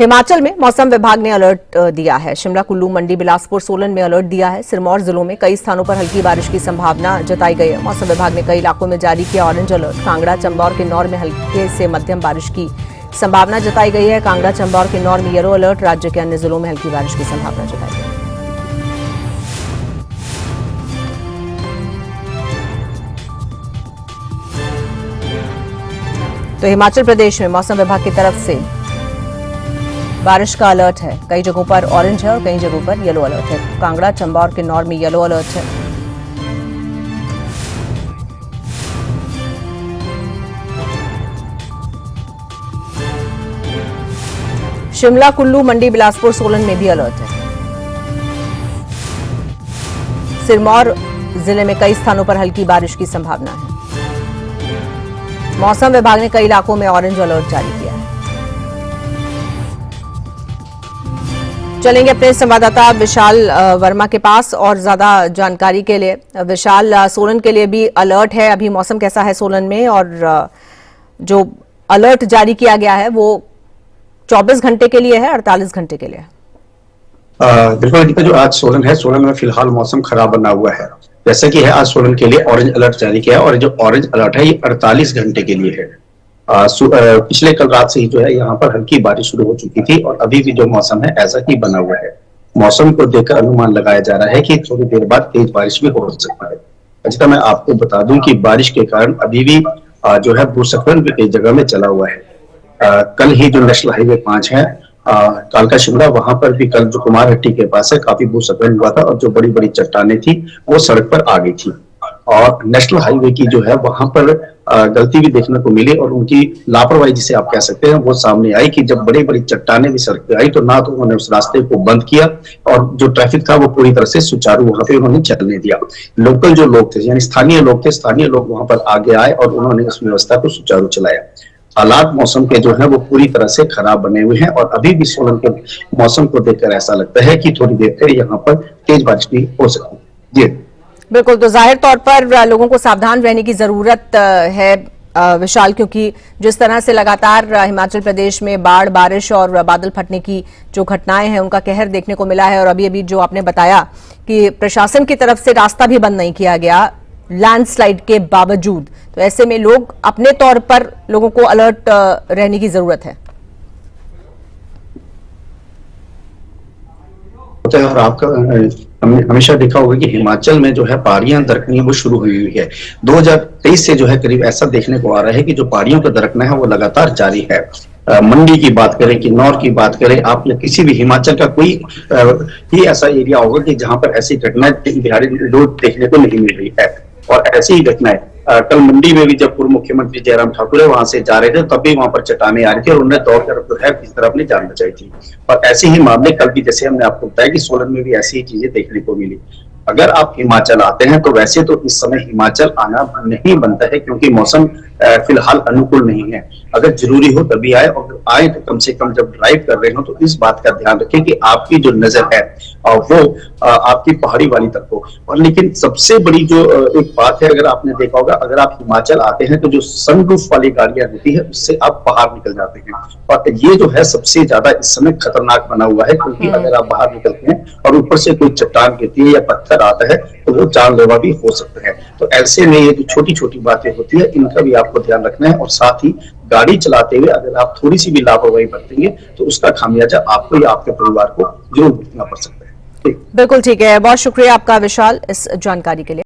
हिमाचल में मौसम विभाग ने अलर्ट दिया है। शिमला, कुल्लू, मंडी, बिलासपुर, सोलन में अलर्ट दिया है। सिरमौर जिलों में कई स्थानों पर हल्की बारिश की संभावना जताई गई है। मौसम विभाग ने कई इलाकों में जारी किया ऑरेंज अलर्ट। कांगड़ा, चंबा और किन्नौर में हल्के से मध्यम बारिश की संभावना जताई गई है। कांगड़ा, चंबा और किन्नौर में येलो अलर्ट। राज्य के अन्य जिलों में हल्की बारिश की संभावना जताई गई है। तो हिमाचल प्रदेश में मौसम विभाग की तरफ से बारिश का अलर्ट है। कई जगहों पर ऑरेंज है और कई जगहों पर येलो अलर्ट है। कांगड़ा, चंबा और किन्नौर में येलो अलर्ट है। शिमला, कुल्लू, मंडी, बिलासपुर, सोलन में भी अलर्ट है। सिरमौर जिले में कई स्थानों पर हल्की बारिश की संभावना है। मौसम विभाग ने कई इलाकों में ऑरेंज अलर्ट जारी किया है। चलेंगे अपने संवाददाता विशाल वर्मा के पास और ज्यादा जानकारी के लिए। विशाल, सोलन के लिए भी अलर्ट है। अभी मौसम कैसा है सोलन में, और जो अलर्ट जारी किया गया है वो 24 घंटे के लिए है, 48 घंटे के लिए? बिल्कुल दीपा, जो आज सोलन है, सोलन में फिलहाल मौसम खराब बना हुआ है। जैसा कि है, आज सोलन के लिए ऑरेंज अलर्ट जारी किया है और जो ऑरेंज अलर्ट है ये 48 घंटे के लिए है। पिछले कल रात से ही जो है यहाँ पर हल्की बारिश शुरू हो चुकी थी और अभी भी जो मौसम है ऐसा ही बना हुआ है। मौसम को देखकर अनुमान लगाया जा रहा है कि थोड़ी देर बाद तेज बारिश भी हो सकता है। अच्छा, मैं आपको बता दूं कि बारिश के कारण अभी भी जो है भूस्खलन भी कई जगह में चला हुआ है। कल ही जो नेशनल हाईवे 5 है कालका शिमला, वहां पर भी कल जो कुमारहट्टी के पास है काफी भूस्खलन हुआ था और जो बड़ी बड़ी चट्टानें थी वो सड़क पर आ गई थी। और नेशनल हाईवे की जो है वहां पर गलती भी देखने को मिली और उनकी लापरवाही जिसे आप कह सकते हैं वो सामने आई कि जब बड़ी बड़ी चट्टानें भी सड़क पे आई तो ना तो उन्होंने उस रास्ते को बंद किया और जो ट्रैफिक था वो पूरी तरह से सुचारू वहां पे उन्होंने चलने दिया। लोकल जो लोग थे, यानी स्थानीय लोग वहां पर आगे आए और उन्होंने उस व्यवस्था को सुचारू चलाया। हालात मौसम के जो है वो पूरी तरह से खराब बने हुए हैं और अभी भी सोलन के मौसम को देखकर ऐसा लगता है कि थोड़ी देर तक यहाँ पर तेज बारिश भी हो सकती है। जी बिल्कुल, तो जाहिर तौर पर लोगों को सावधान रहने की जरूरत है विशाल, क्योंकि जिस तरह से लगातार हिमाचल प्रदेश में बाढ़, बारिश और बादल फटने की जो घटनाएं हैं उनका कहर देखने को मिला है। और अभी अभी जो आपने बताया कि प्रशासन की तरफ से रास्ता भी बंद नहीं किया गया लैंडस्लाइड के बावजूद, तो ऐसे में लोग अपने तौर पर लोगों को अलर्ट रहने की जरूरत है। और आपका हमने हमेशा देखा होगा कि हिमाचल में जो है पहाड़ियां दरकनी वो शुरू हुई हुई है। 2023 से जो है करीब ऐसा देखने को आ रहा है कि जो पहाड़ियों का दरकना है वो लगातार जारी है। मंडी की बात करें, किन्नौर की बात करें, आप या किसी भी हिमाचल का कोई ही ऐसा एरिया होगा कि जहां पर ऐसी घटनाएं बिहारी लोग देखने को नहीं मिल रही है। और ऐसी ही घटनाएं कल मंडी में भी जब पूर्व मुख्यमंत्री जयराम ठाकुर है वहां से जा रहे थे तब भी वहां पर चट्टानें आ रही थी और उन्होंने दौड़कर जो है किस तरह अपनी जान बचाई थी। और ऐसे ही मामले कल भी, जैसे हमने आपको बताया कि सोलन में भी ऐसी ही चीजें देखने को मिली। अगर आप हिमाचल आते हैं तो वैसे तो इस समय हिमाचल आना नहीं बनता है क्योंकि मौसम फिलहाल अनुकूल नहीं है। अगर जरूरी हो तभी आए और आए तो कम से कम जब ड्राइव कर रहे हो तो इस बात का ध्यान रखें कि आपकी जो नजर है वो आपकी पहाड़ी वाली तरफ हो। और लेकिन सबसे बड़ी जो एक बात है, अगर आपने देखा होगा, अगर आप हिमाचल आते हैं तो जो सनरूफ वाली गाड़ियां होती है उससे आप बाहर निकल जाते हैं और ये जो है सबसे ज्यादा इस समय खतरनाक बना हुआ है क्योंकि अगर आप बाहर निकलते हैं और ऊपर से कोई चट्टान गिरती है या पत्थर आता है तो वो जानलेवा भी हो सकता है। तो ऐसे में ये जो छोटी छोटी बातें होती है इनका भी आपको ध्यान रखना है और साथ ही गाड़ी चलाते हुए अगर आप थोड़ी सी भी लापरवाही बरतेंगे तो उसका खामियाजा आपको या आपके परिवार को जरूर भुगतना पड़ सकता है। बिल्कुल ठीक है, बहुत शुक्रिया आपका विशाल इस जानकारी के लिए।